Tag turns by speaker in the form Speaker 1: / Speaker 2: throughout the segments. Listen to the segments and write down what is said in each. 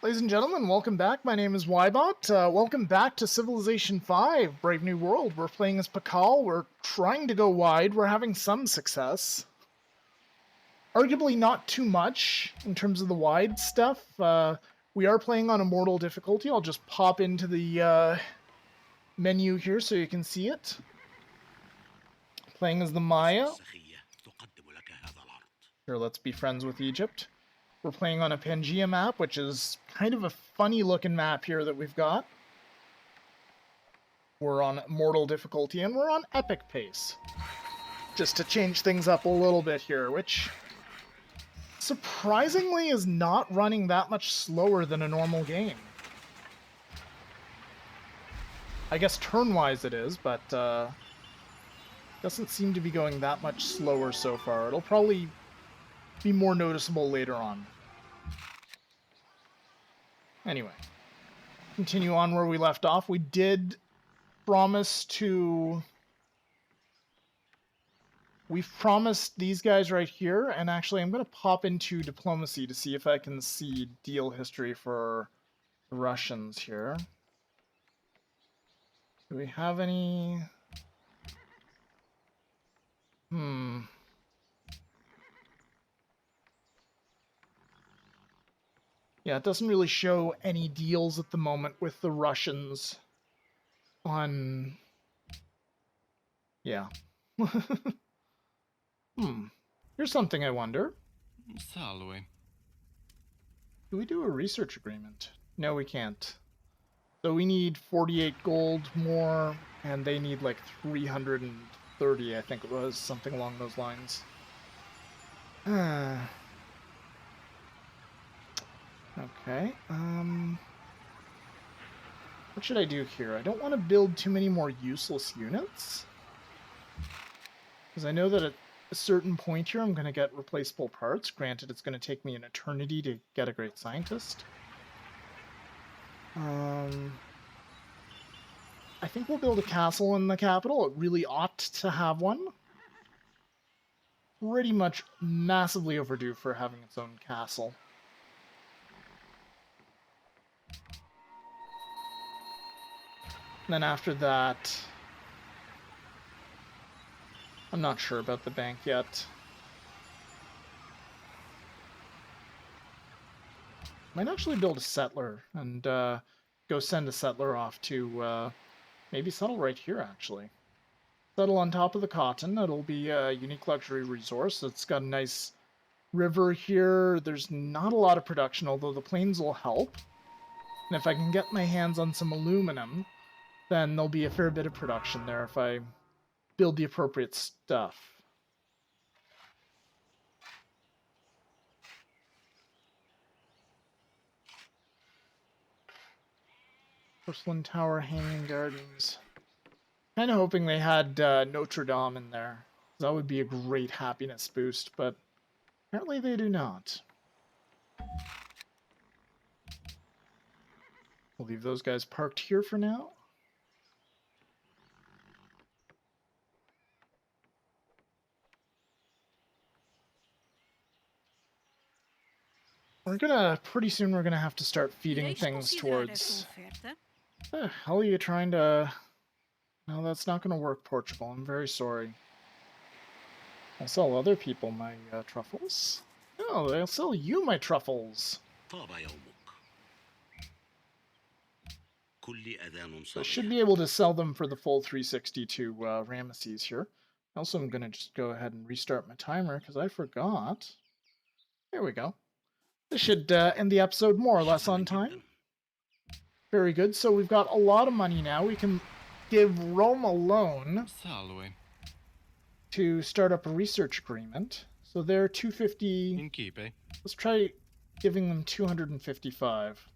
Speaker 1: Ladies and gentlemen, welcome back. My name is Ybot. Welcome back to Civilization 5, Brave New World. We're playing as Pacal. We're trying to go wide. We're having some success. Arguably not too much in terms of the wide stuff. We are playing on Immortal difficulty. I'll just pop into the menu here so you can see it. Playing as the Maya. Here, let's be friends with Egypt. We're playing on a Pangaea map, which is kind of a funny looking map here that we've got. We're on Immortal difficulty, and we're on Epic pace. Just to change things up a little bit here, which surprisingly is not running that much slower than a normal game. I guess turn-wise it is, but doesn't seem to be going that much slower so far. It'll probably be more noticeable later on. Anyway, continue on where we left off. We did promise to... We've promised these guys right here, and actually I'm going to pop into diplomacy to see if I can see deal history for the Russians here. Do we have any... Yeah, it doesn't really show any deals at the moment with the Russians on... Yeah. Here's something I wonder.
Speaker 2: Salve.
Speaker 1: Do we do a research agreement? No, we can't. So we need 48 gold more, and they need like 330, I think it was, something along those lines. Okay, what should I do here? I don't want to build too many more useless units. Because I know that at a certain point here I'm going to get replaceable parts. Granted, it's going to take me an eternity to get a great scientist. I think we'll build a castle in the capital. It really ought to have one. Pretty much massively overdue for having its own castle. And then after that, I'm not sure about the bank yet. Might actually build a settler and go send a settler off to maybe settle right here, actually. Settle on top of the cotton. It'll be a unique luxury resource. It's got a nice river here. There's not a lot of production, although the plains will help. And if I can get my hands on some aluminum, then there'll be a fair bit of production there if I build the appropriate stuff. Porcelain Tower, Hanging Gardens. Kind of hoping they had Notre Dame in there. That would be a great happiness boost, but apparently they do not. We'll leave those guys parked here for now. Pretty soon we're gonna have to start feeding things towards... The hell are you trying to... No, that's not gonna work, Portugal. I'm very sorry. I'll sell other people my truffles. No, they'll sell you my truffles. I should be able to sell them for the full 360 to Ramesses here. Also, I'm gonna just go ahead and restart my timer, because I forgot. There we go. This should end the episode more or less on time. Very good. So we've got a lot of money now. We can give Rome a loan to start up a research agreement. So they're 250. Let's try giving them 255.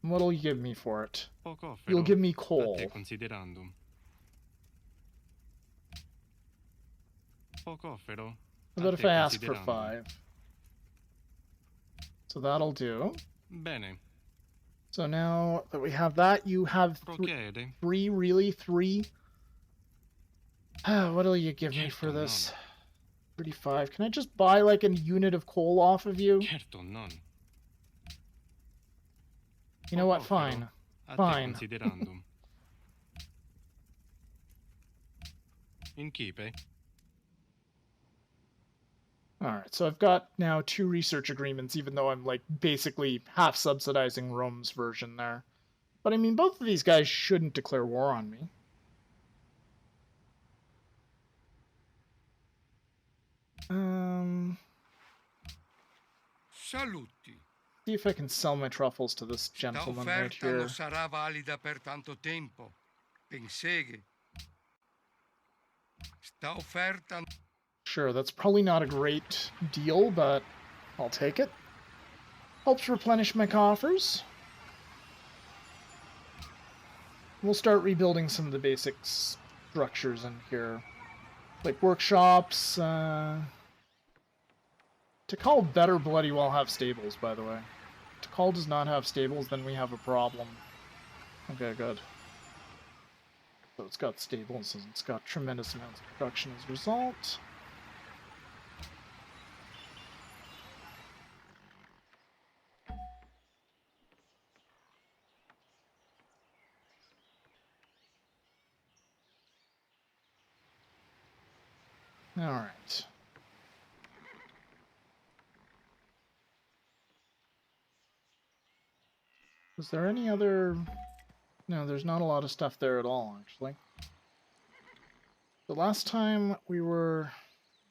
Speaker 1: And what'll you give me for it? You'll give me coal. What about if I ask for 5? So that'll do.
Speaker 2: Bene.
Speaker 1: So now that we have that, you have three, really? 3? What'll you give me for this? 35. Can I just buy like a unit of coal off of you? You know what?
Speaker 2: Offero
Speaker 1: Fine.
Speaker 2: a te
Speaker 1: Fine.
Speaker 2: considerandum. Incipe.
Speaker 1: Alright, so I've got now 2 research agreements, even though I'm, like, basically half subsidizing Rome's version there. But I mean, both of these guys shouldn't declare war on me.
Speaker 3: Saluti.
Speaker 1: See if I can sell my truffles to this
Speaker 3: Sta
Speaker 1: gentleman right
Speaker 3: offerta non
Speaker 1: here.
Speaker 3: sarà valida per tanto tempo. Penseghe. Sta offerta...
Speaker 1: Sure, that's probably not a great deal, but I'll take it. Helps replenish my coffers. We'll start rebuilding some of the basic structures in here. Like workshops, Pacal better bloody well have stables, by the way. If Pacal does not have stables, then we have a problem. Okay, good. So it's got stables, and it's got tremendous amounts of production as a result. Alright. Was there any other... No, there's not a lot of stuff there at all, actually. The last time we were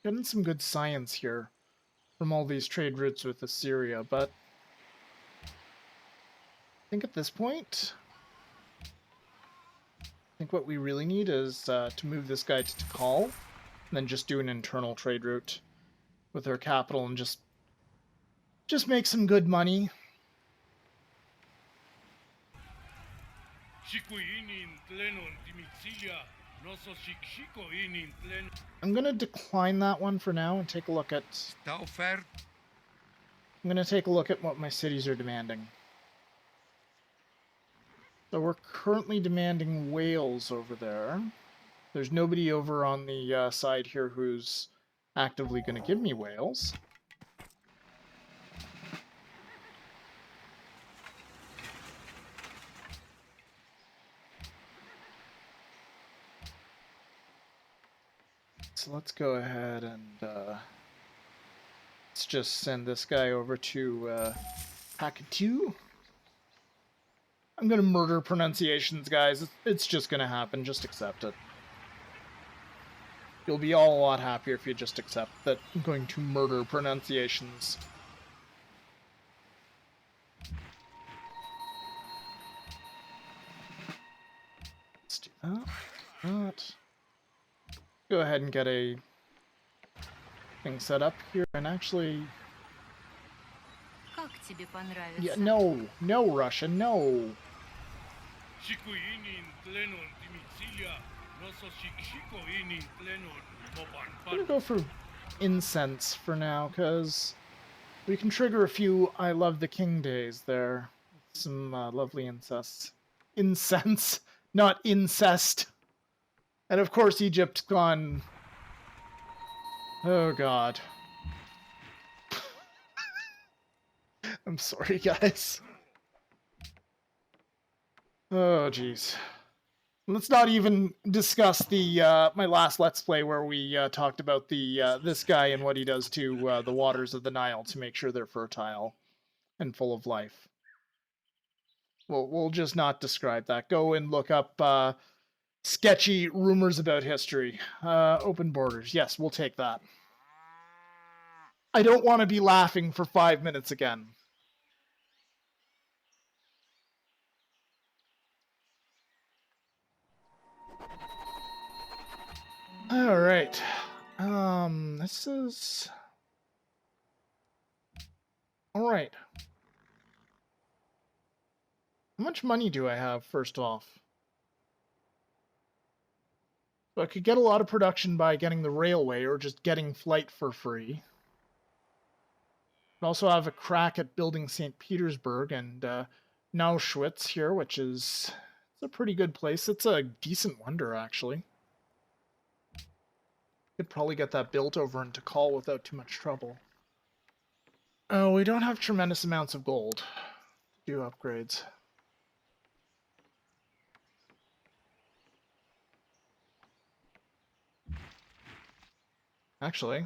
Speaker 1: getting some good science here from all these trade routes with Assyria, but I think at this point, I think what we really need is to move this guy to Tikal, and then just do an internal trade route with our capital and just make some good money. I'm gonna decline that one for now and take a look at...
Speaker 3: Sta offerta...
Speaker 1: I'm gonna take a look at what my cities are demanding. So we're currently demanding Wales over there. There's nobody over on the side here who's actively gonna give me Wales. So let's go ahead and let's just send this guy over to Pacal. I'm gonna murder pronunciations, guys. It's just gonna happen. Just accept it. You'll be all a lot happier if you just accept that I'm going to murder pronunciations. Let's do that. Go ahead and get a thing set up here, and actually... Yeah, no, Russia, no. I'm gonna go for incense for now, because we can trigger a few I Love the King days there. Some lovely incense, not incest. And of course Egypt's gone... Oh god. I'm sorry, guys. Oh, jeez. Let's not even discuss the my last Let's Play where we talked about the this guy and what he does to the waters of the Nile to make sure they're fertile and full of life. We'll just not describe that. Go and look up sketchy rumors about history. Open borders. Yes, we'll take that. I don't want to be laughing for 5 minutes again. All right. This is... All right. How much money do I have, first off? So I could get a lot of production by getting the railway or just getting flight for free. I also have a crack at building St. Petersburg and Auschwitz here, which is it's a pretty good place. It's a decent wonder, actually. Could probably get that built over in Tikal without too much trouble. Oh, we don't have tremendous amounts of gold to do upgrades. Actually,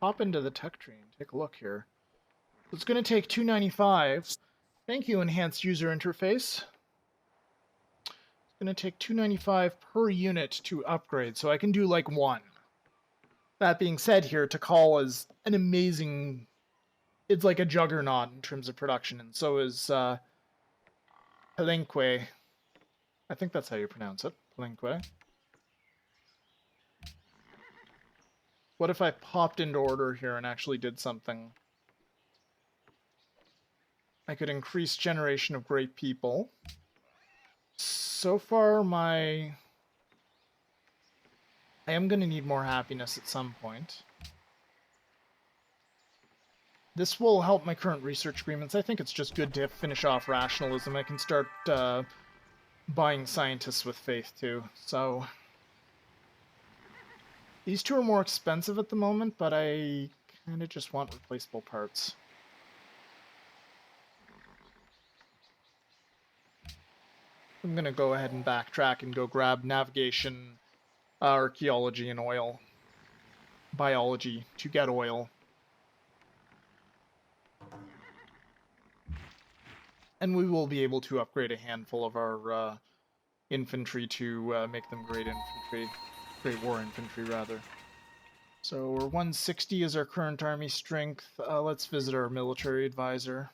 Speaker 1: hop into the tech tree and take a look here. It's going to take 295. Thank you, enhanced user interface. It's going to take 295 per unit to upgrade, so I can do like one. That being said, here, Pacal is an amazing. It's like a juggernaut in terms of production, and so is Palenque. I think that's how you pronounce it, Palenque. What if I popped into order here and actually did something? I could increase generation of great people. So far, I am going to need more happiness at some point. This will help my current research agreements. I think it's just good to finish off rationalism. I can start buying scientists with faith, too. So, these two are more expensive at the moment, but I kind of just want replaceable parts. I'm going to go ahead and backtrack and go grab navigation, archaeology, and oil. Biology to get oil. And we will be able to upgrade a handful of our infantry to make them great infantry. Great war infantry, rather. So we're 160 is our current army strength. Let's visit our military advisor.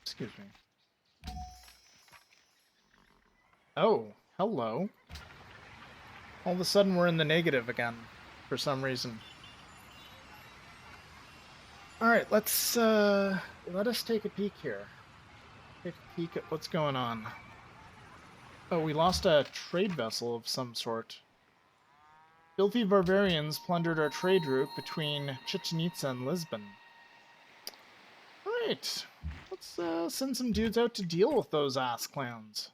Speaker 1: Excuse me. Oh, hello. All of a sudden we're in the negative again, for some reason. Alright, let us take a peek here. Take a peek at what's going on. Oh, we lost a trade vessel of some sort. Filthy barbarians plundered our trade route between Chichen Itza and Lisbon. Alright, let's send some dudes out to deal with those ass clowns.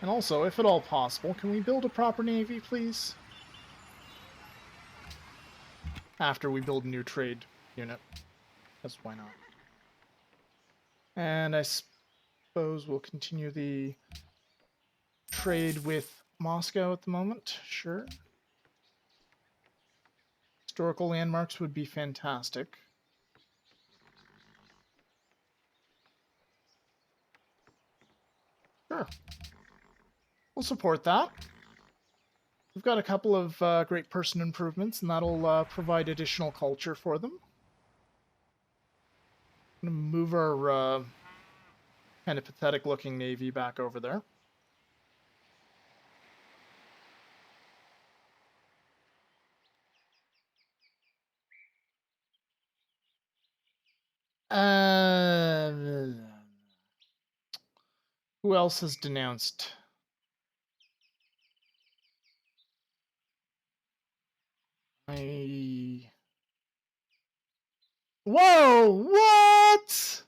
Speaker 1: And also, if at all possible, can we build a proper navy, please? After we build a new trade unit. Because why not? And I suppose we'll continue the trade with Moscow at the moment. Sure. Historical landmarks would be fantastic. Sure. We'll support that. We've got a couple of great person improvements, and that'll provide additional culture for them. I'm going to move our kind of pathetic-looking navy back over there. Who else has denounced? Whoa! What?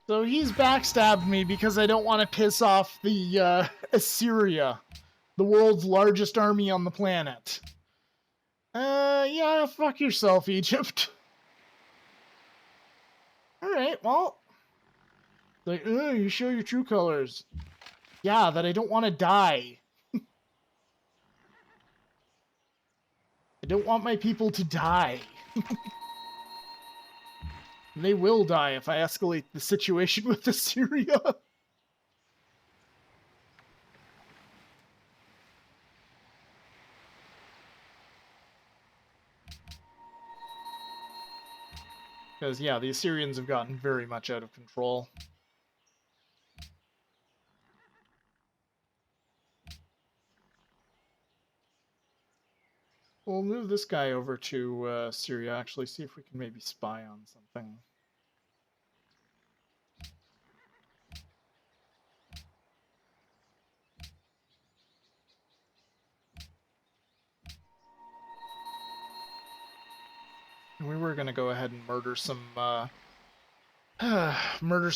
Speaker 1: So he's backstabbed me because I don't want to piss off the Assyria, the world's largest army on the planet. Yeah, fuck yourself, Egypt. Alright, well. Like, you show your true colors. Yeah, that I don't want to die. I don't want my people to die. They will die if I escalate the situation with Assyria. Because, yeah, the Assyrians have gotten very much out of control. We'll move this guy over to Syria, actually, see if we can maybe spy on something. And we were going to go ahead and murder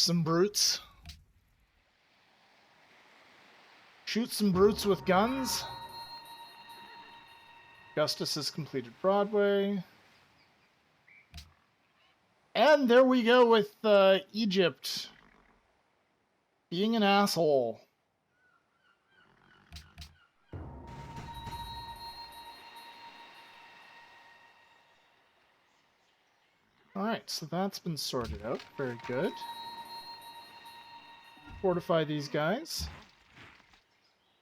Speaker 1: some brutes. Shoot some brutes with guns. Augustus has completed Broadway. And there we go with Egypt being an asshole. Alright, so that's been sorted out. Very good. Fortify these guys.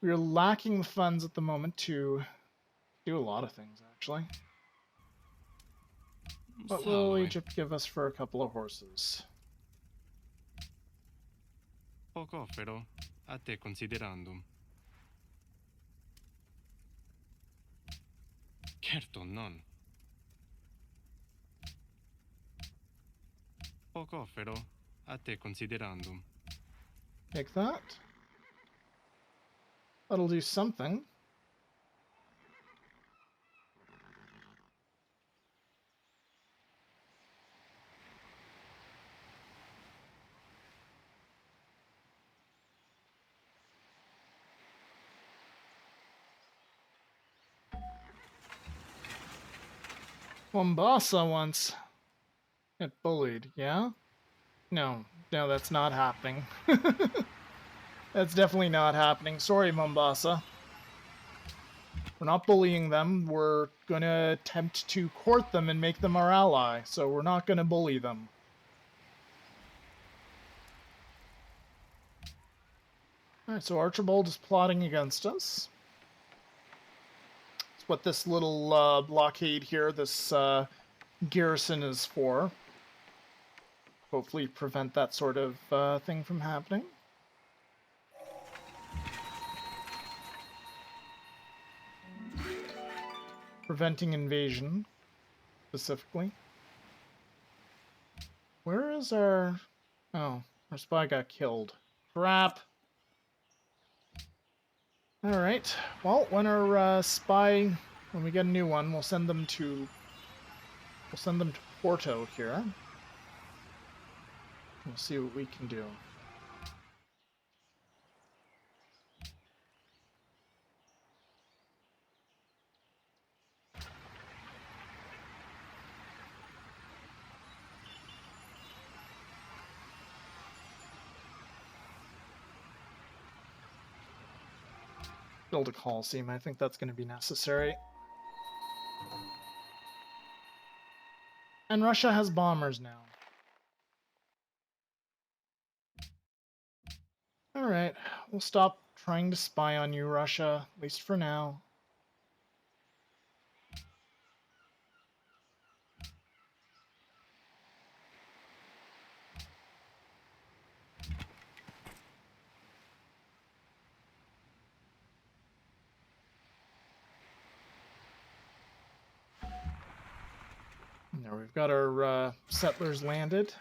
Speaker 1: We are lacking the funds at the moment to do a lot of things, actually. What will
Speaker 2: Salve.
Speaker 1: Egypt give us for a couple of horses?
Speaker 2: Poco offero, a te considerandum. Certo non. Poco offero, a te considerandum.
Speaker 1: Take that. That'll do something. Mombasa once got bullied, yeah? No, that's not happening. That's definitely not happening. Sorry, Mombasa. We're not bullying them. We're gonna attempt to court them and make them our ally, so we're not gonna bully them. Alright, so Archibald is plotting against us. That's what this little blockade here, this garrison is for. Hopefully prevent that sort of thing from happening. Preventing invasion, specifically. Where is our... Oh, our spy got killed. Crap! Alright, well, when our spy... When we get a new one, we'll send them to... We'll send them to Porto here. We'll see what we can do. Build a coliseum. I think that's going to be necessary. And Russia has bombers now. Alright, we'll stop trying to spy on you, Russia, at least for now. There, we've got our settlers landed.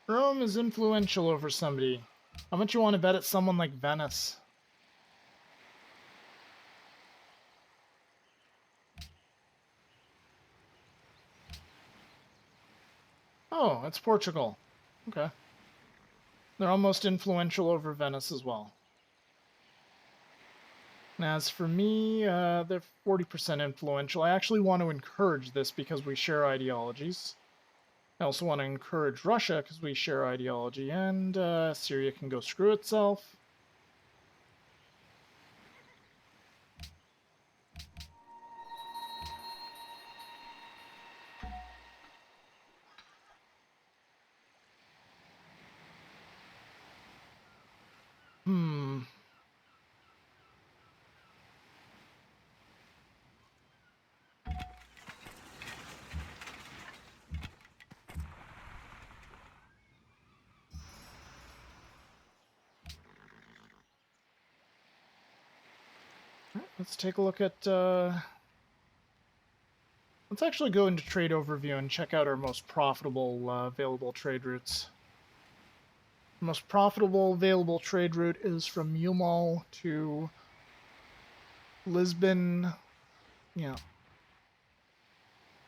Speaker 1: Rome is influential over somebody. How much you want to bet at someone like Venice? Oh, it's Portugal. Okay. They're almost influential over Venice as well. And as for me, they're 40% influential. I actually want to encourage this because we share ideologies. I also want to encourage Russia because we share ideology, and Syria can go screw itself. Hmm. let's take a look at, let's actually go into trade overview and check out our most profitable available trade routes. The most profitable available trade route is from Immortal to Lisbon, yeah.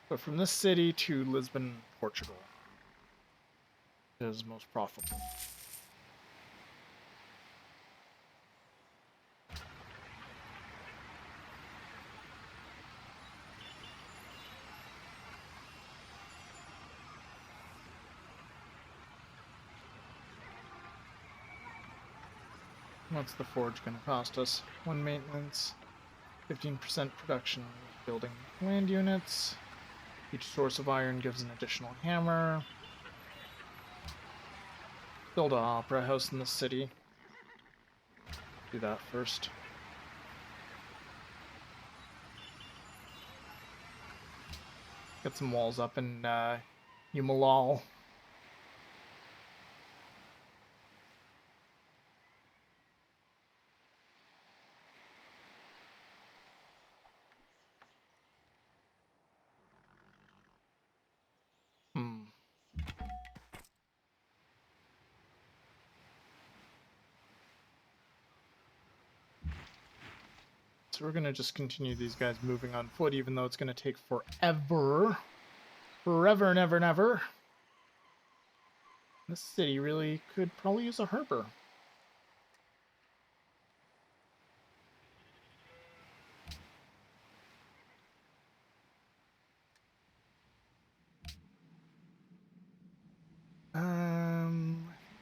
Speaker 1: But from this city to Lisbon, Portugal is most profitable. What's the forge going to cost us? 1 maintenance, 15% production, building land units. Each source of iron gives an additional hammer. Build an opera house in the city. Do that first. Get some walls up in Umalal. So we're going to just continue these guys moving on foot, even though it's going to take forever. Forever and ever and ever. This city really could probably use a harbor.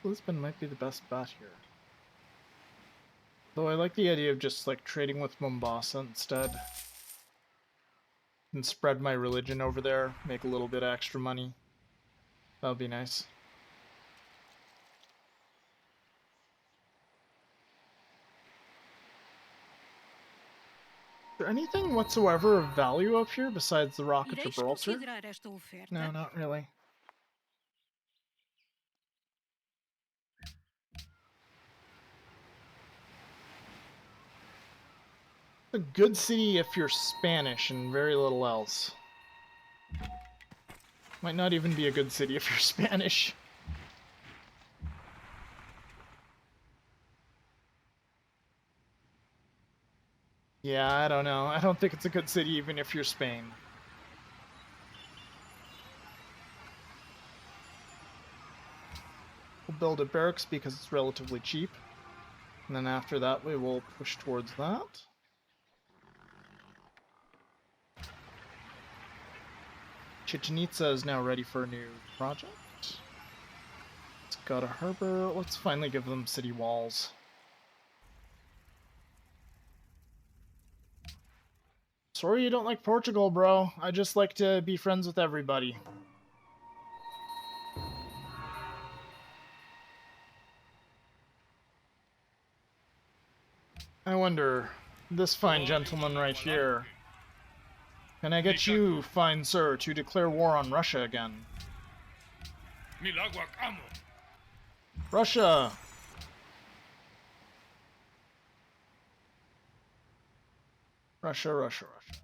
Speaker 1: Lisbon might be the best bet here. Though I like the idea of just like trading with Mombasa instead. And spread my religion over there, make a little bit of extra money. That would be nice. Is there anything whatsoever of value up here besides the Rock of Gibraltar? No, not really. A good city if you're Spanish and very little else. Might not even be a good city if you're Spanish. Yeah, I don't know. I don't think it's a good city even if you're Spain. We'll build a barracks because it's relatively cheap. And then after that we will push towards that. Chichen Itza is now ready for a new project. It's got a harbor. Let's finally give them city walls. Sorry you don't like Portugal, bro. I just like to be friends with everybody. I wonder, this fine gentleman right here, can I get you, fine sir, to declare war on Russia again? Russia! Russia, Russia, Russia.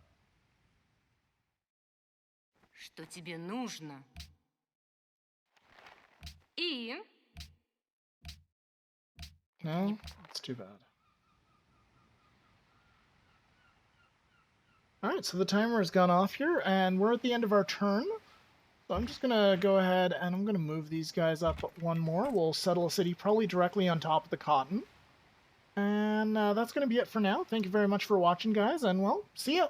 Speaker 4: Что тебе нужно? И?
Speaker 1: No? It's too bad. Alright, so the timer has gone off here, and we're at the end of our turn. So I'm just going to go ahead and I'm going to move these guys up one more. We'll settle a city probably directly on top of the cotton. And that's going to be it for now. Thank you very much for watching, guys, and, well, see ya!